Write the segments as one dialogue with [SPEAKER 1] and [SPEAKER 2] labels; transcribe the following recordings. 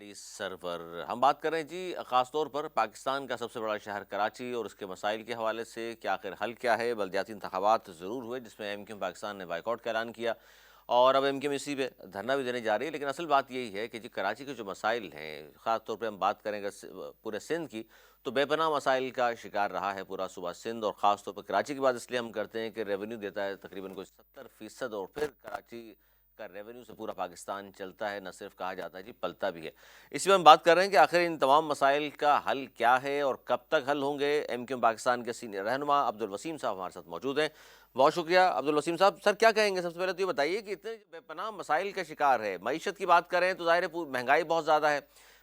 [SPEAKER 1] جی سرور ہم بات کر رہے ہیں جی خاص طور پر پاکستان کا سب سے بڑا شہر کراچی اور اس کے مسائل کے حوالے سے کہ آخر حل کیا ہے۔ بلدیاتی انتخابات ضرور ہوئے جس میں ایم کیو پاکستان نے بائیکاٹ کا اعلان کیا اور اب ایم کیو اسی پہ دھرنا بھی دینے جا رہی ہے، لیکن اصل بات یہی ہے کہ جی کراچی کے جو مسائل ہیں، خاص طور پہ ہم بات کریں گے پورے سندھ کی، تو بے پناہ مسائل کا شکار رہا ہے پورا صوبہ سندھ، اور خاص طور پر کراچی کی بات اس لیے ہم کرتے ہیں کہ ریونیو دیتا ہے تقریباً کوئی 70%، اور پھر کراچی کا ریونیو سے پورا پاکستان چلتا ہے، نہ صرف کہا جاتا ہے جی پلتا بھی ہے۔ اسی میں ہم بات کر رہے ہیں کہ آخر ان تمام مسائل کا حل کیا ہے اور کب تک حل ہوں گے۔ ایم کیو پاکستان کے سینئر رہنما عبدالوسیم صاحب ہمارے ساتھ موجود ہیں۔ بہت شکریہ عبدالوسیم صاحب۔ سر کیا کہیں گے؟ سب سے پہلے تو یہ بتائیے کہ اتنے بے پناہ مسائل کا شکار ہے، معیشت کی بات کریں تو ظاہر ہے مہنگائی بہت زیادہ ہے،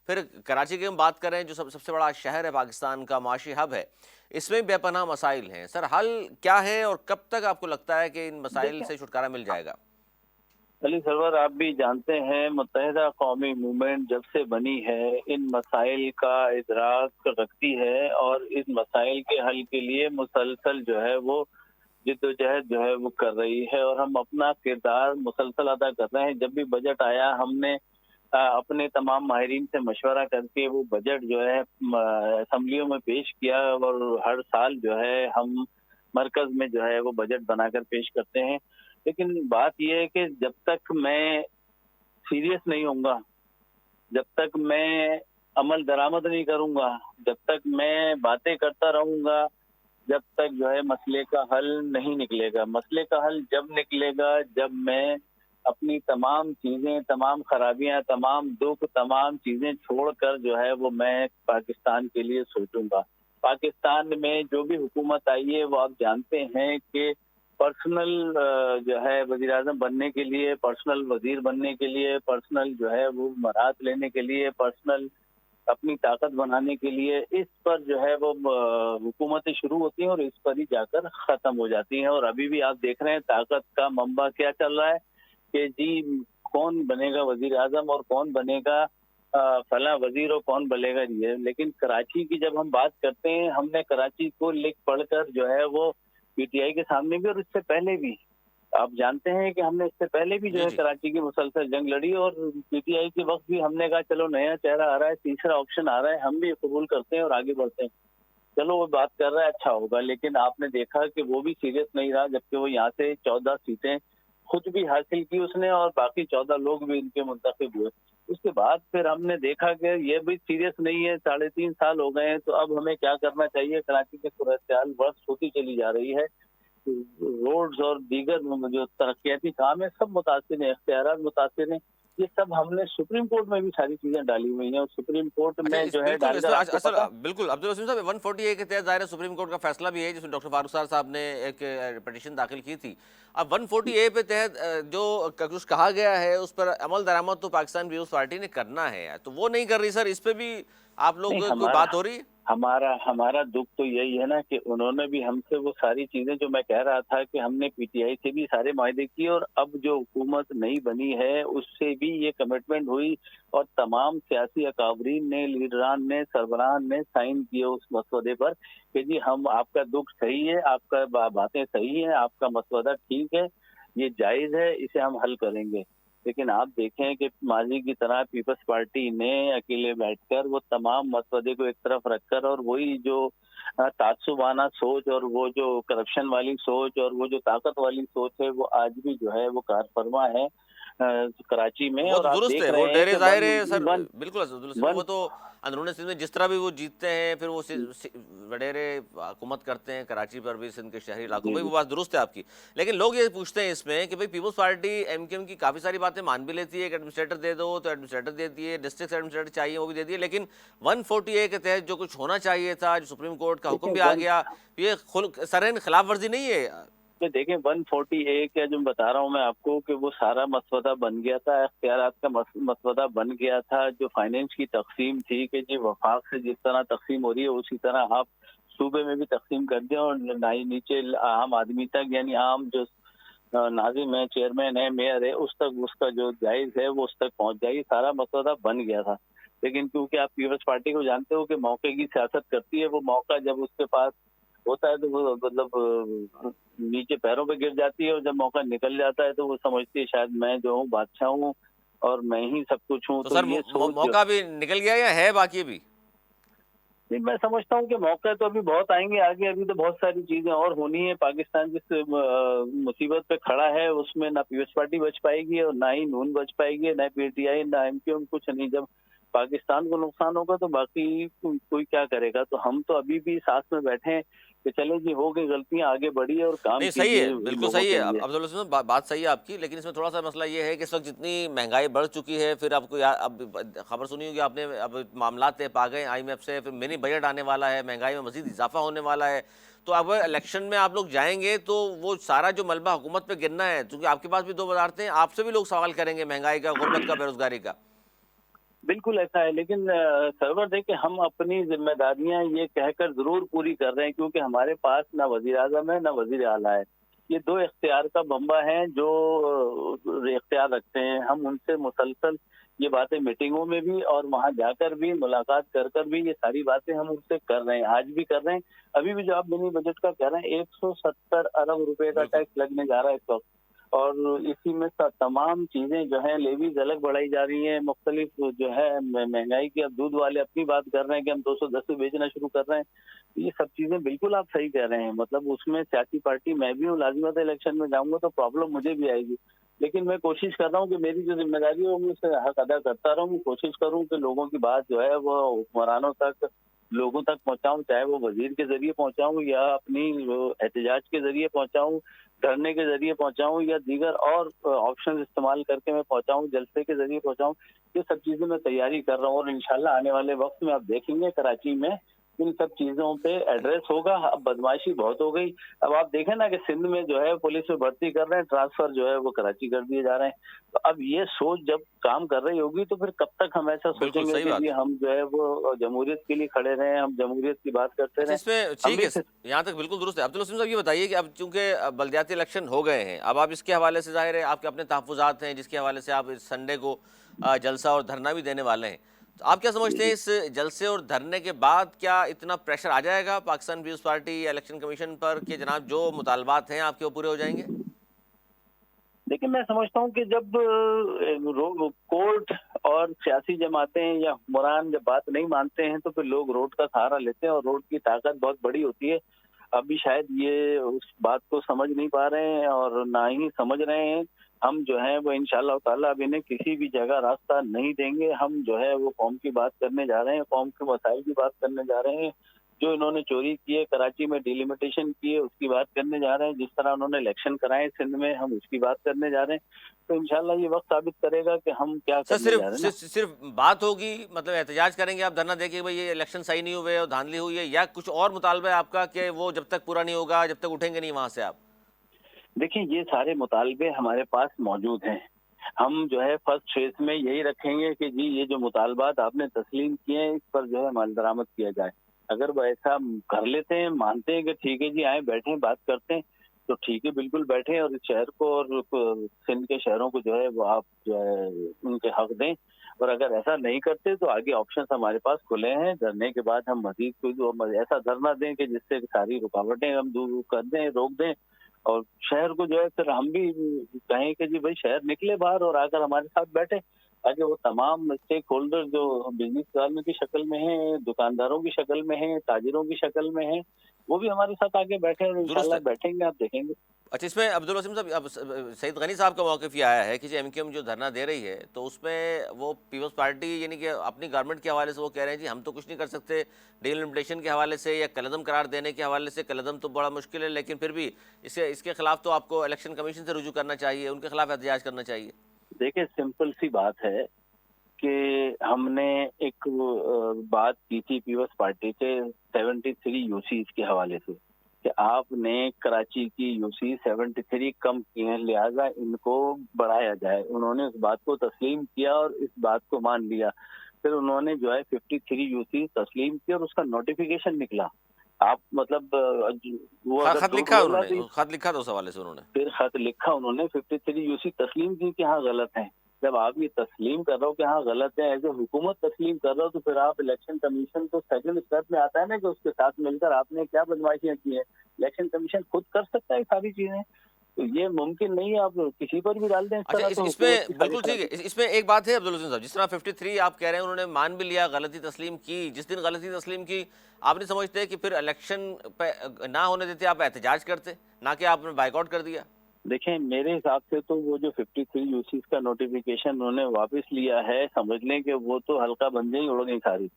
[SPEAKER 1] پھر کراچی کی ہم بات کریں جو سب سے بڑا شہر ہے پاکستان کا، معاشی ہب ہے، اس میں بے پناہ مسائل ہیں۔ سر حل کیا ہے اور کب تک آپ کو لگتا ہے کہ ان مسائل
[SPEAKER 2] دیکھیں
[SPEAKER 1] سے چھٹکارا مل جائے گا؟
[SPEAKER 2] علی سرور، آپ بھی جانتے ہیں متحدہ قومی موومنٹ جب سے بنی ہے ان مسائل کا ادراک رکھتی ہے اور ان مسائل کے حل کے لیے مسلسل جو ہے وہ جد و جہد جو ہے وہ کر رہی ہے، اور ہم اپنا کردار مسلسل ادا کر رہے ہیں۔ جب بھی بجٹ آیا ہم نے اپنے تمام ماہرین سے مشورہ کر کے وہ بجٹ جو ہے اسمبلیوں میں پیش کیا، اور ہر سال جو ہے ہم مرکز میں جو ہے وہ بجٹ بنا کر پیش کرتے ہیں۔ لیکن بات یہ ہے کہ جب تک میں سیریس نہیں ہوں گا، جب تک میں عمل درآمد نہیں کروں گا، جب تک میں باتیں کرتا رہوں گا، جب تک جو ہے مسئلے کا حل نہیں نکلے گا۔ مسئلے کا حل جب نکلے گا جب میں اپنی تمام چیزیں، تمام خرابیاں، تمام دکھ، تمام چیزیں چھوڑ کر جو ہے وہ میں پاکستان کے لیے سوچوں گا۔ پاکستان میں جو بھی حکومت آئی ہے وہ آپ جانتے ہیں کہ پرسنل جو ہے وزیر اعظم بننے کے لیے، پرسنل وزیر بننے کے لیے، پرسنل جو ہے وہ مراد لینے کے لیے، پرسنل اپنی طاقت بنانے کے لیے، اس پر جو ہے وہ حکومتیں شروع ہوتی ہیں اور اس پر ہی جا کر ختم ہو جاتی ہیں۔ اور ابھی بھی آپ دیکھ رہے ہیں طاقت کا منبع کیا چل رہا ہے کہ جی کون بنے گا وزیر اعظم اور کون بنے گا فلاں وزیر اور کون بنے گا یہ۔ لیکن کراچی کی جب ہم بات کرتے ہیں، ہم نے کراچی کو لکھ پڑھ کر جو ہے وہ پی ٹی آئی کے سامنے بھی اور اس سے پہلے بھی، آپ جانتے ہیں کہ ہم نے اس سے پہلے بھی جو
[SPEAKER 1] جی
[SPEAKER 2] ہے
[SPEAKER 1] جی
[SPEAKER 2] کراچی کی مسلسل جنگ لڑی، اور پی ٹی آئی کے وقت بھی ہم نے کہا چلو نیا چہرہ آ رہا ہے، تیسرا آپشن آ رہا ہے، ہم بھی قبول کرتے ہیں اور آگے بڑھتے ہیں، چلو وہ بات کر رہا ہے اچھا ہوگا۔ لیکن آپ نے دیکھا کہ وہ بھی سیریس نہیں رہا، جبکہ وہ یہاں سے 14 سیٹیں خود بھی حاصل کی اس نے اور باقی 14 لوگ بھی ان کے منتخب ہوئے۔ اس کے بعد پھر ہم نے دیکھا کہ یہ بھی سیریس نہیں ہے، 3.5 سال ہو گئے ہیں، تو اب ہمیں کیا کرنا چاہیے؟ کراچی کی صورتحال ورست ہوتی چلی جا رہی ہے، روڈز اور دیگر جو ترقیاتی کام ہے سب متاثر ہیں، اختیارات متاثر ہیں۔ یہ سب ہم نے سپریم کورٹ میں بھی ساری چیزیں ڈالی ہوئی ہیں، اور سپریم کورٹ
[SPEAKER 1] اچھا،
[SPEAKER 2] میں
[SPEAKER 1] اس
[SPEAKER 2] جو ہے
[SPEAKER 1] بالکل
[SPEAKER 2] ڈال
[SPEAKER 1] اس
[SPEAKER 2] کر
[SPEAKER 1] میں
[SPEAKER 2] آپ کو
[SPEAKER 1] اصل
[SPEAKER 2] پتا
[SPEAKER 1] بالکل عبدالوسیم صاحب 140A کے تحت ظاہر سپریم کورٹ کا فیصلہ بھی ہے جس میں ڈاکٹر فاروق صاحب نے ایک پٹیشن داخل کی تھی۔ اب 140A پہ تحت جو کچھ کہا گیا ہے اس پر عمل درآمد تو پاکستان پیپلز پارٹی نے کرنا ہے، تو وہ نہیں کر رہی۔ سر اس پہ بھی آپ لوگ
[SPEAKER 2] نہیں،
[SPEAKER 1] کوئی بات ہو رہی ہے؟
[SPEAKER 2] ہمارا دکھ تو یہی ہے نا کہ انہوں نے بھی ہم سے وہ ساری چیزیں جو میں کہہ رہا تھا کہ ہم نے پی ٹی آئی سے بھی سارے معاہدے کیے، اور اب جو حکومت نئی بنی ہے اس سے بھی یہ کمٹمنٹ ہوئی، اور تمام سیاسی اکابرین نے، لیڈران نے، سربراہان نے سائن کیے اس مسودے پر کہ جی ہم آپ کا دکھ صحیح ہے، آپ کا باتیں صحیح ہیں، آپ کا مسودہ ٹھیک ہے، یہ جائز ہے، اسے ہم حل کریں گے۔ لیکن آپ دیکھیں کہ ماضی کی طرح پیپلز پارٹی نے اکیلے بیٹھ کر وہ تمام مسودے کو ایک طرف رکھ کر، اور وہی جو تعصبانہ سوچ اور وہ جو کرپشن والی سوچ اور وہ جو طاقت والی سوچ ہے، وہ آج بھی جو ہے وہ کار فرما ہے کراچی میں۔
[SPEAKER 1] وہ
[SPEAKER 2] اور
[SPEAKER 1] تو
[SPEAKER 2] آپ
[SPEAKER 1] درست ہے،
[SPEAKER 2] دیکھ
[SPEAKER 1] وہ
[SPEAKER 2] رہے ہیں
[SPEAKER 1] ڈیرے
[SPEAKER 2] کہ
[SPEAKER 1] ظاہر ہے سر،
[SPEAKER 2] ون
[SPEAKER 1] بالکل عبدالوسیم،
[SPEAKER 2] ون
[SPEAKER 1] وہ تو اندرون سندھ میں جس طرح بھی وہ جیتتے ہیں پھر وہ وڈیرے حکومت کرتے ہیں کراچی پر بھی، سندھ کے شہری علاقوں
[SPEAKER 2] جی
[SPEAKER 1] میں،
[SPEAKER 2] جی
[SPEAKER 1] وہ بات درست ہے آپ کی۔ لیکن لوگ یہ پوچھتے ہیں اس میں کہ بھئی Peoples Party M Q M کی کافی ساری باتیں مان بھی لیتی ہے، ایک ایڈمنسٹریٹر دے دو تو ایڈمنسٹریٹر دیتی ہے، ڈسٹرکٹ ایڈمنسٹریٹر چاہیے وہ بھی دیتی ہے، لیکن 140A کے تحت جو کچھ ہونا چاہیے تھا، جو سپریم کورٹ کا حکم
[SPEAKER 2] دیکھیں
[SPEAKER 1] بھی آ گیا، یہ سرین خلاف ورزی نہیں ہے؟
[SPEAKER 2] دیکھیں 140A کا جو بتا رہا ہوں میں آپ کو کہ وہ سارا مسودہ بن گیا تھا، اختیارات کا مسودہ بن گیا تھا، جو فائنینس کی تقسیم تھی کہ جی وفاق سے جس طرح تقسیم ہو رہی ہے اسی طرح آپ صوبے میں بھی تقسیم کر دیں، اور نیچے عام آدمی تک، یعنی عام جو ناظم ہے، چیئرمین ہے، میئر ہے، اس تک اس کا جو جائز ہے وہ اس تک پہنچ جائے، سارا مسودہ بن گیا تھا۔ لیکن کیونکہ آپ پیپلز پارٹی کو جانتے ہو کہ موقع کی سیاست کرتی ہے، وہ موقع جب اس کے پاس ہوتا ہے تو وہ مطلب نیچے پیروں پہ گر جاتی ہے، اور جب موقع نکل جاتا ہے تو وہ سمجھتی ہے شاید میں جو ہوں بادشاہ ہوں، और मैं ही सब कुछ हूँ,
[SPEAKER 1] तो
[SPEAKER 2] तो
[SPEAKER 1] सर
[SPEAKER 2] ये सोच।
[SPEAKER 1] मौका भी निकल गया या है बाकी अभी?
[SPEAKER 2] नहीं, मैं समझता हूँ कि मौके तो अभी बहुत आएंगे आगे, अभी तो बहुत सारी चीजें और होनी है। पाकिस्तान जिस मुसीबत पे खड़ा है उसमें ना पीपल्स पार्टी बच पाएगी और ना ही नून बच पाएगी, ना पीटीआई, ना एमक्यूएम, कुछ नहीं। जब पाकिस्तान को नुकसान होगा तो बाकी कोई क्या करेगा। तो हम तो अभी भी साथ में बैठे हैं कि चले जी, हो गई गलतियां, आगे बढ़िए और काम
[SPEAKER 1] नहीं सही है,
[SPEAKER 2] कीजिए
[SPEAKER 1] बिल्कुल
[SPEAKER 2] लोगों
[SPEAKER 1] सही है।
[SPEAKER 2] के लिए।
[SPEAKER 1] अब्दुल हसन साहब, बात सही है आपकी, लेकिन इसमें थोड़ा सा मसला ये है कि इस वक्त जितनी महंगाई बढ़ चुकी है, फिर आपको अब खबर सुनी होगी आपने, अब मामलात तय पा गए आईएमएफ से, फिर मिनी बजट आने वाला है, महंगाई में मजीद इजाफा होने वाला है। तो अब इलेक्शन में आप लोग जाएंगे तो वो सारा जो मलबा हुकूमत पे गिरना है, क्योंकि आपके पास भी दो वजारतें हैं, आपसे भी लोग सवाल करेंगे महंगाई का, गुर्बत का, बेरोजगारी का।
[SPEAKER 2] बिल्कुल ऐसा है, लेकिन सरवर देखिए, हम अपनी जिम्मेदारियां ये कहकर जरूर पूरी कर रहे हैं, क्योंकि हमारे पास ना वजीर आजम है ना वजीर आला है। ये दो इख्तियार का बम्बा है जो इख्तियार रखते हैं। हम उनसे मुसलसल ये बातें मीटिंगों में भी और वहां जाकर भी, मुलाकात कर कर भी, ये सारी बातें हम उनसे कर रहे हैं, आज भी कर रहे हैं। अभी भी जो आप मिनी बजट का कह रहे हैं, 170 अरब रुपए का
[SPEAKER 1] बिल्कुल।
[SPEAKER 2] टैक्स लगने जा रहा है इस वक्त। और इसी में तमाम चीजें जो है लेवीज अलग बढ़ाई जा रही हैं, मुख्तलिफ जो है महंगाई की। अब दूध वाले अपनी बात कर रहे हैं कि हम 210 से बेचना शुरू कर रहे हैं। ये सब चीजें बिल्कुल आप सही कह रहे हैं, मतलब उसमें सियासी पार्टी मैं भी हूँ, लाजिमत इलेक्शन में जाऊंगा तो प्रॉब्लम मुझे भी आएगी। लेकिन मैं कोशिश कर रहा हूँ कि मेरी जो जिम्मेदारी है वो मैं उससे हक अदा करता रहूँ, कोशिश करूँ कि लोगों की बात जो है वो हुक्मरानों तक, लोगों तक पहुंचाऊं, चाहे वो वजीर के जरिए पहुंचाऊं या अपनी एहतजाज के जरिए पहुंचाऊं, धरने के जरिए पहुंचाऊं या दीगर और ऑप्शन इस्तेमाल करके मैं पहुंचाऊं, जलसे के जरिए पहुंचाऊं। ये सब चीजें मैं तैयारी कर रहा हूं और इंशाल्लाह आने वाले वक्त में आप देखेंगे कराची में इन सब चीजों पे एड्रेस होगा। अब बदमाशी बहुत हो गई। अब आप देखें ना कि सिंध में जो है पुलिस में भर्ती कर रहे हैं, ट्रांसफर जो है वो कराची कर दिए जा रहे हैं। तो अब ये सोच जब काम कर रही होगी तो फिर कब तक हम ऐसा
[SPEAKER 1] बिल्कुल
[SPEAKER 2] सोचेंगे
[SPEAKER 1] सही
[SPEAKER 2] कि जी
[SPEAKER 1] बात है।
[SPEAKER 2] हम जो है वो जमहूरियत के लिए खड़े रहें, हम जमहूरियत की बात करते
[SPEAKER 1] अच्छा,
[SPEAKER 2] रहें।
[SPEAKER 1] इसमें
[SPEAKER 2] हम
[SPEAKER 1] ठीक
[SPEAKER 2] भी
[SPEAKER 1] है, यहाँ तक बिल्कुल दुरुस्त है। अब्दुल हसन साहब, ये बताइए कि अब चूंकि बलदियाती इलेक्शन हो गए हैं, अब आप इसके हवाले से, जाहिर है आपके अपने तहफ़्फ़ुज़ात हैं जिसके हवाले से आप इस संडे को जलसा और धरना भी देने वाले हैं। तो आप क्या समझते हैं, इस जलसे और धरने के बाद क्या इतना प्रेशर आ जाएगा पाकिस्तान पीपल्स पार्टी या इलेक्शन कमीशन पर कि जनाब जो मुतालबात हैं आपके वो पूरे हो जाएंगे?
[SPEAKER 2] देखिए, मैं समझता हूँ कि जब कोर्ट और सियासी जमातें या हुक्मरान जब बात नहीं मानते हैं तो फिर लोग रोड का सहारा लेते हैं और रोड की ताकत बहुत बड़ी होती है। अभी शायद ये उस बात को समझ नहीं पा रहे हैं और ना ही समझ रहे हैं। हम जो है वो इंशाअल्लाह ताला अब इन्हें किसी भी जगह रास्ता नहीं देंगे। हम जो है वो कौम की बात करने जा रहे हैं, कौम के मसाइल की बात करने जा रहे हैं। जो इन्होंने चोरी की है, कराची में डिलिमिटेशन की है, उसकी बात करने जा रहे हैं। जिस तरह उन्होंने इलेक्शन कराए सिंध में, हम उसकी बात करने जा रहे हैं। तो इंशाल्लाह ये वक्त साबित करेगा कि हम क्या
[SPEAKER 1] सर
[SPEAKER 2] करने जा
[SPEAKER 1] सिर्फ
[SPEAKER 2] रहे हैं ना।
[SPEAKER 1] सिर्फ सिर्फ बात होगी, मतलब एहतजाज करेंगे आप, धरना देके भाई ये इलेक्शन सही नहीं हुए और धांधली हुई है, या कुछ और मुतालबा है आपका कि वो जब तक पूरा नहीं होगा, जब तक उठेंगे नहीं वहां से आप?
[SPEAKER 2] देखिए, ये सारे मुतालबे हमारे पास मौजूद हैं। हम जो है फर्स्ट फेज में यही रखेंगे कि जी ये जो मुतालबात आपने तस्लीम किए हैं, इस पर जो है अमल दरामद किया जाए। अगर वो ऐसा कर लेते हैं, मानते हैं कि ठीक है जी, आए बैठे बात करते हैं, तो ठीक है, बिल्कुल बैठे और इस शहर को और सिंध के शहरों को जो है वो आप जो है उनके हक दें। और अगर ऐसा नहीं करते तो आगे ऑप्शन हमारे पास खुले हैं। धरने के बाद हम मजीद कोई ऐसा धरना दें कि जिससे सारी रुकावटें हम दूर कर दें, रोक दें और शहर को जो है फिर हम भी कहें कि जी भाई शहर निकले बाहर और आकर हमारे साथ बैठे, ताकि वो तमाम स्टेक होल्डर जो बिजनेस वालों की शक्ल में है, दुकानदारों की शक्ल में है, ताजिरों की शक्ल में है, वो भी हमारे साथ आके बैठे और
[SPEAKER 1] दुरुस्त
[SPEAKER 2] इंशाल्लाह
[SPEAKER 1] है।
[SPEAKER 2] बैठेंगे, आप देखेंगे।
[SPEAKER 1] अच्छा, इसमें अब्दुल वसीम साहब, अब सईद गनी साहब का मौक़िफ़ ये आया है कि जो एमक्यूएम जो धरना दे रही है, तो उसमें वो पीपल्स पार्टी यानी कि अपनी गवर्नमेंट के हवाले से वो कह रहे हैं जी हम तो कुछ नहीं कर सकते, डिलिमिटेशन के हवाले से या कलअदम करार देने के हवाले से। कलअदम तो बड़ा मुश्किल है, लेकिन फिर भी इसके खिलाफ तो आपको इलेक्शन कमीशन से रुजू करना चाहिए, उनके खिलाफ एहतजाज करना चाहिए।
[SPEAKER 2] देखिए, सिंपल सी बात है कि हमने एक बात की थी पीपल्स पार्टी से 73 यूसी के हवाले से कि आपने कराची की यूसी 73 कम की हैं, लिहाजा इनको बढ़ाया जाए। उन्होंने उस बात को तस्लीम किया और इस बात को मान लिया। फिर उन्होंने जो है 53 यूसी तस्लीम किया और उसका नोटिफिकेशन निकला। आप मतलब वो अगर
[SPEAKER 1] खत
[SPEAKER 2] झूठ
[SPEAKER 1] लिखा
[SPEAKER 2] बोल रहा
[SPEAKER 1] उन्होंने,
[SPEAKER 2] तो
[SPEAKER 1] खत लिखा था उस हवाले से उन्होंने।
[SPEAKER 2] फिर खत लिखा उन्होंने, 53 यूसी तस्लीम की कि हाँ गलत है। जब आप ये तस्लीम कर रहे हो कि हाँ गलत है, एज ए हुकूमत तस्लीम कर रहे हो, तो फिर आप इलेक्शन कमीशन तो सेकंड स्टेप में आता है ना कि उसके साथ मिलकर आपने क्या बदमाशियां की है। इलेक्शन कमीशन खुद कर सकता है सारी चीजें। तो ये मुमकिन नहीं है, आप किसी पर भी डाल दें इस
[SPEAKER 1] अच्छा,
[SPEAKER 2] तरह,
[SPEAKER 1] इस
[SPEAKER 2] तो हुकूमत की
[SPEAKER 1] इसमें
[SPEAKER 2] सारी
[SPEAKER 1] बिल्कुल ठीक है।
[SPEAKER 2] साजिश।
[SPEAKER 1] इसमें एक बात है अब्दुल हसीन साहब, जिस तरह 53 आप कह रहे हैं उन्होंने मान भी लिया, गलती तस्लीम की। जिस दिन गलती तस्लीम की, आप नहीं समझते कि फिर इलेक्शन पे ना होने देते, आप एहतजाज करते, ना कि आपने बाइकआउट कर दिया?
[SPEAKER 2] देखें, मेरे हिसाब से तो वो जो 53 यूसीज का नोटिफिकेशन उन्होंने वापस लिया है, समझ लें कि वो तो हल्का बंदे ही उड़ गई सारी।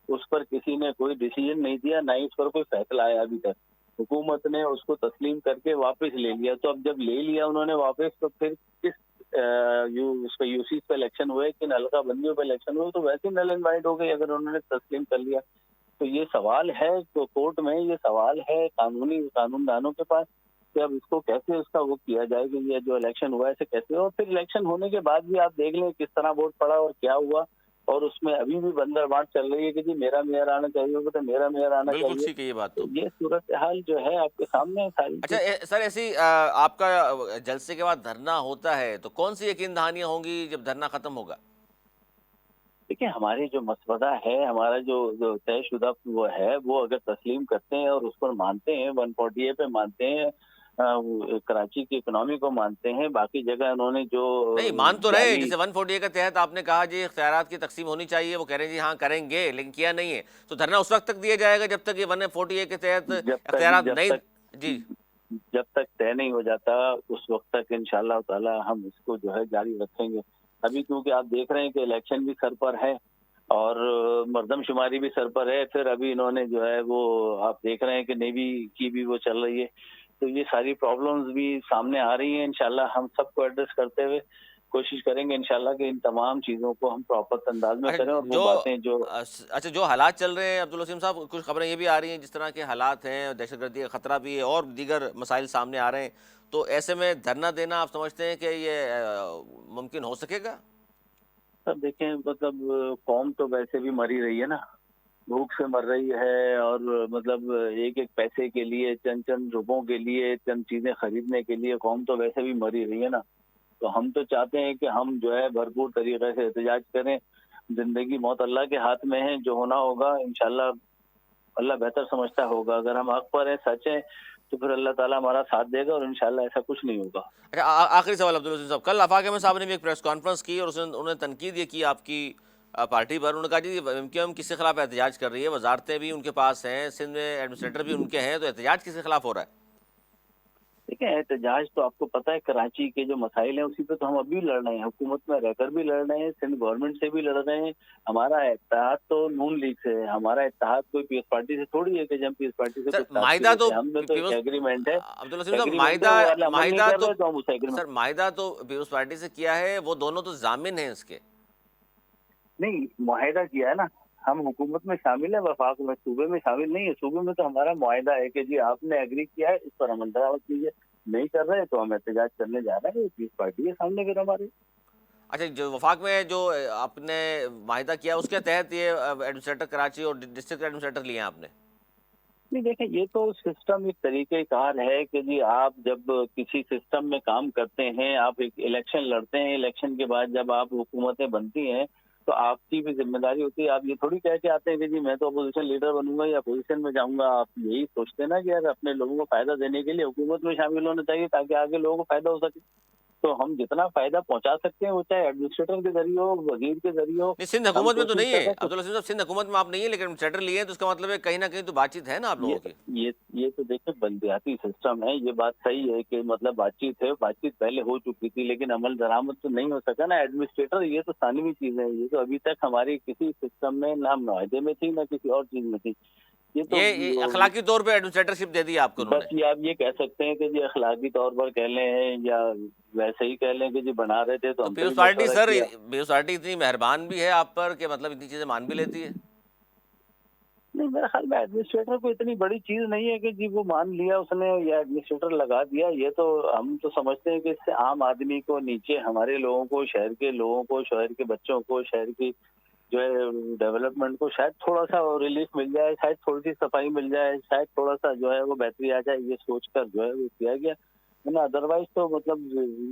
[SPEAKER 2] उस पर किसी ने कोई डिसीजन नहीं दिया, ना ही उस पर कोई फैसला आया अभी तक। हुकूमत ने उसको तस्लीम करके वापस ले लिया, तो अब जब ले लिया उन्होंने वापस, तो फिर किस उस पे यूसीज पे इलेक्शन हुए, किन हल्का बंदियों पे इलेक्शन हुए, तो वैसे ही नल एंड वाइड हो गई अगर उन्होंने तस्लीम कर लिया। तो ये सवाल है तो कोर्ट में, ये सवाल है कानूनदानों के पास कि अब इसको कैसे उसका वो किया जाए कि ये जो इलेक्शन हुआ है इसे कैसे, और फिर इलेक्शन होने के बाद भी आप देख लें किस तरह वोट पड़ा और क्या हुआ। और उसमें अभी भी बंदर बांट चल रही है कि जी मेरा मेयर आना चाहिए, वो तो मेरा मेयर आना
[SPEAKER 1] बिल्कुल
[SPEAKER 2] चाहिए।
[SPEAKER 1] ठीक है ये बात
[SPEAKER 2] तो
[SPEAKER 1] तो।
[SPEAKER 2] ये सूरत हाल जो है आपके सामने है सारी
[SPEAKER 1] अच्छा
[SPEAKER 2] चीज।
[SPEAKER 1] सर, ऐसी आपका जलसे के बाद धरना होता है, तो कौन सी यकीन दहानियां होंगी जब धरना खत्म होगा?
[SPEAKER 2] देखिए, हमारी जो मसवदा है, हमारा जो जो तयशुदा वो है, वो अगर तस्लीम करते हैं और उस पर मानते हैं, 148 पे मानते हैं, कराची की इकोनॉमी को मानते हैं, बाकी जगह उन्होंने जो
[SPEAKER 1] नहीं, मान तो रहे हैं,
[SPEAKER 2] जाली।
[SPEAKER 1] जैसे 148 के तहत आपने कहा जी इख्तियारात की तकसीम होनी चाहिए, वो कह रहे हैं जी हाँ करेंगे, लेकिन किया नहीं है। तो धरना उस वक्त तक दिया जाएगा जब तक ये 148 के तहत
[SPEAKER 2] जब तक
[SPEAKER 1] इख्तियारात
[SPEAKER 2] जब
[SPEAKER 1] नहीं।
[SPEAKER 2] तक
[SPEAKER 1] जी।
[SPEAKER 2] जब तक तय नहीं हो जाता, उस वक्त तक इंशाल्लाह ताला हम इसको जो है जारी रखेंगे। अभी क्योंकि आप देख रहे हैं कि इलेक्शन भी सर पर है और मर्दमशुमारी भी सर पर है, फिर अभी इन्होंने जो है वो आप देख रहे हैं कि नेवी की भी वो चल रही है। तो ये सारी प्रॉब्लम्स भी सामने आ रही हैं। इंशाल्लाह हम सबको एड्रेस करते हुए कोशिश करेंगे इंशाल्लाह कि इन तमाम चीज़ों को हम प्रॉपर अंदाज में
[SPEAKER 1] अच्छा
[SPEAKER 2] करें, और वो
[SPEAKER 1] जो
[SPEAKER 2] बातें जो
[SPEAKER 1] अच्छा जो हालात चल रहे हैं अब्दुल वसीम साहब, कुछ खबरें ये भी आ रही हैं जिस तरह के हालात हैं, दहशतगर्दी का खतरा भी है और दीगर मसाइल सामने आ रहे हैं, तो ऐसे में धरना देना आप समझते हैं कि ये मुमकिन हो सकेगा?
[SPEAKER 2] सब देखें, मतलब कौम तो वैसे भी मरी रही है ना, भूख से मर रही है, और मतलब एक एक पैसे के लिए, चंद चंद रुपयों के लिए, चंद चीजें खरीदने के लिए कौम तो वैसे भी मरी रही है ना। तो हम तो चाहते हैं कि हम जो है भरपूर तरीके से एहतजाज करें। जिंदगी मौत अल्लाह के हाथ में है, जो होना होगा इंशाल्लाह अल्लाह बेहतर समझता होगा। अगर हम हक पर है, सच है, तो फिर अल्लाह ताला हमारा साथ देगा और इंशाल्लाह ऐसा कुछ नहीं होगा।
[SPEAKER 1] अच्छा आखिरी सवाल अब्दुल वसीम साहब, कल आफाक अहमद साहब ने भी एक प्रेस कॉन्फ्रेंस की और उसने उन्होंने तनकीद ये की आपकी पार्टी पर। उन्होंने कहा जी एमक्यूएम किसके खिलाफ एहतजाज कर रही है, वजारतें भी उनके पास हैं, सिंध में एडमिनिस्ट्रेटर भी उनके हैं, तो एहतजाज किसके खिलाफ हो रहा है?
[SPEAKER 2] ठीक है, एहतजाज तो आपको पता है, कराची के जो मसाइल हैं उसी पे तो हम अभी लड़ रहे हैं, हुकूमत में रहकर भी लड़ रहे हैं, सिंध गवर्नमेंट से भी लड़ रहे हैं। हमारा इत्तेहाद तो नून लीग से है, हमारा इत्तेहाद कोई पीएस पार्टी से थोड़ी है कि जब हम पीएस पार्टी से
[SPEAKER 1] सर
[SPEAKER 2] कुछ साथ
[SPEAKER 1] माहिदा तो
[SPEAKER 2] देते हैं। हमने तो एक
[SPEAKER 1] पीपल्स
[SPEAKER 2] एग्रीमेंट है,
[SPEAKER 1] अब्दुल वसीम साहब,
[SPEAKER 2] एग्रीमेंट है,
[SPEAKER 1] माहिदा
[SPEAKER 2] वो वाला अमल नहीं
[SPEAKER 1] माहिदा
[SPEAKER 2] कर
[SPEAKER 1] तो
[SPEAKER 2] रहे, तो हम उस एग्रीमेंट।
[SPEAKER 1] सर माहिदा तो पीपल्स पार्टी से किया है, वो दोनों तो जामिन हैं इसके।
[SPEAKER 2] नहीं, मुआहिदा किया है ना, हम हुकूमत में शामिल है, वफाक में, सूबे में शामिल नहीं है। सूबे में तो हमारा मुआहिदा है कि जी आपने एग्री किया है, इस पर अमल दरामद कीजिए। नहीं कर रहे तो हम एहतजाज करने जा रहे हैं, पीस पार्टी है सामने फिर हमारी।
[SPEAKER 1] अच्छा जो वफाक में जो आपने माहिदा किया उसके तहत ये एडमिनिस्ट्रेटर कराची और डिस्ट्रिक्ट एडमिनिस्ट्रेटर लिए हैं आपने?
[SPEAKER 2] नहीं, देखें, ये तो सिस्टम एक तरीके कार है कि जी आप जब किसी सिस्टम में काम करते हैं, आप एक इलेक्शन लड़ते हैं, इलेक्शन के बाद जब आप हुकूमतें बनती हैं, तो आपकी भी जिम्मेदारी होती है। आप ये थोड़ी कह के आते हैं कि जी मैं तो अपोजिशन लीडर बनूंगा या अपोजिशन में जाऊंगा। आप यही सोचते हैं ना कि यार अपने लोगों को फायदा देने के लिए हुकूमत में शामिल होना चाहिए ताकि आगे लोगों को फायदा हो सके। तो हम जितना फायदा पहुंचा सकते हैं, वो चाहे एडमिनिस्ट्रेटर के जरिए हो, वजीर के जरिए हो,
[SPEAKER 1] नहीं, सिंध
[SPEAKER 2] हम
[SPEAKER 1] हुकूमत में तो
[SPEAKER 2] कोशिश
[SPEAKER 1] नहीं
[SPEAKER 2] कर
[SPEAKER 1] है
[SPEAKER 2] रहे हैं।
[SPEAKER 1] अब्दुल वसीम साहब, सिंध हुकूमत में आप नहीं है, लेकिन एडमिनिस्ट्रेटर लिए हैं, तो इसका मतलब है कहीं ना कहीं तो बातचीत है ना आप
[SPEAKER 2] ये
[SPEAKER 1] लोगों की?
[SPEAKER 2] ये ये तो देखिए बलदियाती सिस्टम है, ये बात सही है कि मतलब बातचीत है, बातचीत पहले हो चुकी थी, लेकिन अमल दरामद तो नहीं हो सका ना। एडमिनिस्ट्रेटर ये तो सानवी चीज है, ये तो अभी तक हमारी किसी सिस्टम में ना मुआहदे में थी ना किसी और चीज में थी। ये तो
[SPEAKER 1] ये अखलाकी तौर पे एडमिनिस्ट्रेटरशिप दे दी आपको
[SPEAKER 2] बस
[SPEAKER 1] उन्होंने?
[SPEAKER 2] ये आप ये कह सकते हैं कि जी अखलाकी तौर पर कह लें या वैसे ही कह लें कि जी बना रहे थे तो
[SPEAKER 1] तो
[SPEAKER 2] हमसे भी
[SPEAKER 1] पीपल्स पार्टी
[SPEAKER 2] मशवरा
[SPEAKER 1] सर,
[SPEAKER 2] किया।
[SPEAKER 1] पीपल्स पार्टी इतनी मेहरबान भी है आप पर कि मतलब इतनी चीजें मान भी लेती है?
[SPEAKER 2] नहीं, मेरे ख्याल में एडमिनिस्ट्रेटर को इतनी बड़ी चीज नहीं है कि जी वो मान लिया उसने या एडमिनिस्ट्रेटर लगा दिया। ये तो हम तो समझते हैं कि इससे आम आदमी को, नीचे हमारे लोगों को, शहर के लोगों को, शहर के बच्चों को, शहर की जो है डेवलपमेंट को शायद थोड़ा सा रिलीफ मिल जाए, शायद थोड़ी सी सफाई मिल जाए, शायद थोड़ा सा जो है वो बेहतरी आ जाए, ये सोचकर जो है वो किया गया। वरना अदरवाइज तो मतलब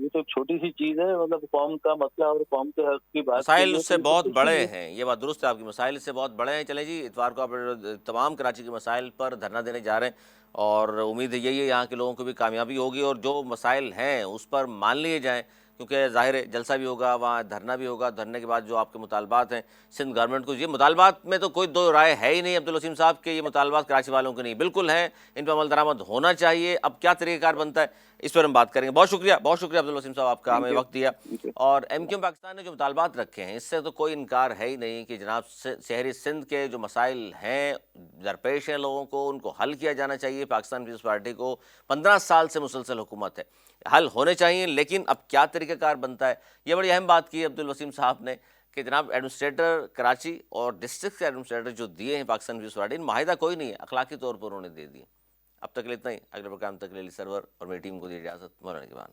[SPEAKER 2] ये तो छोटी सी चीज है, मतलब कौम का मसला और कौम के हक की बात के
[SPEAKER 1] मसाइल
[SPEAKER 2] लिए, तो
[SPEAKER 1] उससे
[SPEAKER 2] ये तो
[SPEAKER 1] बहुत
[SPEAKER 2] कुछ
[SPEAKER 1] बड़े
[SPEAKER 2] नहीं है।
[SPEAKER 1] हैं, ये बात दुरुस्त है आपकी, मसाइल इससे बहुत बड़े हैं। चलें जी, इतवार को आप तमाम कराची के मसाइल पर धरना देने जा रहे हैं और उम्मीद यही है यहाँ के लोगों को भी कामयाबी होगी और जो मसाइल हैं उस पर मान लिए जाएँ, क्योंकि ज़ाहिर है जलसा भी होगा, वहाँ धरना भी होगा। धरने के बाद जो आपके मुतालबात हैं सिंध गवर्नमेंट को, ये मुतालबात में तो कोई दो राय है ही नहीं अब्दुल वसीम साहब के, ये मुतालबात कराची वालों के नहीं, बिल्कुल हैं, इन पर अमल दरामद होना चाहिए। अब क्या तरीक़ाकार बनता है इस पर हम बात करेंगे। बहुत शुक्रिया अब्दुल वसीम साहब, आपका हमें
[SPEAKER 2] थैंक यू,
[SPEAKER 1] वक्त दिया।
[SPEAKER 2] Thank you.
[SPEAKER 1] और एमक्यूएम पाकिस्तान ने जो मुतालबात रखे हैं इससे तो कोई इनकार है ही नहीं कि जनाब शहरी सिंध के जो मसाइल हैं दरपेश हैं लोगों को, उनको हल किया जाना चाहिए। पाकिस्तान पीपल्स पार्टी को 15 साल से मुसलसल हुकूमत है, हल होने चाहिए, लेकिन अब क्या तरीक़ाकार बनता है, ये बड़ी अहम बात की अब्दुल वसीम साहब ने कि जनाब एडमिनिस्ट्रेटर कराची और डिस्ट्रिक्ट के एडमिनिस्ट्रेटर जो दिए हैं पाकिस्तान पीपल्स पार्टी, माहिदा कोई नहीं है, अखलाकी तौर पर उन्होंने दे दिए। अब तक के लिए इतना ही, अगले प्रोग्राम तक ले ली सरवर और मेरी टीम को दी इजाज़त। मौलाना के बाद।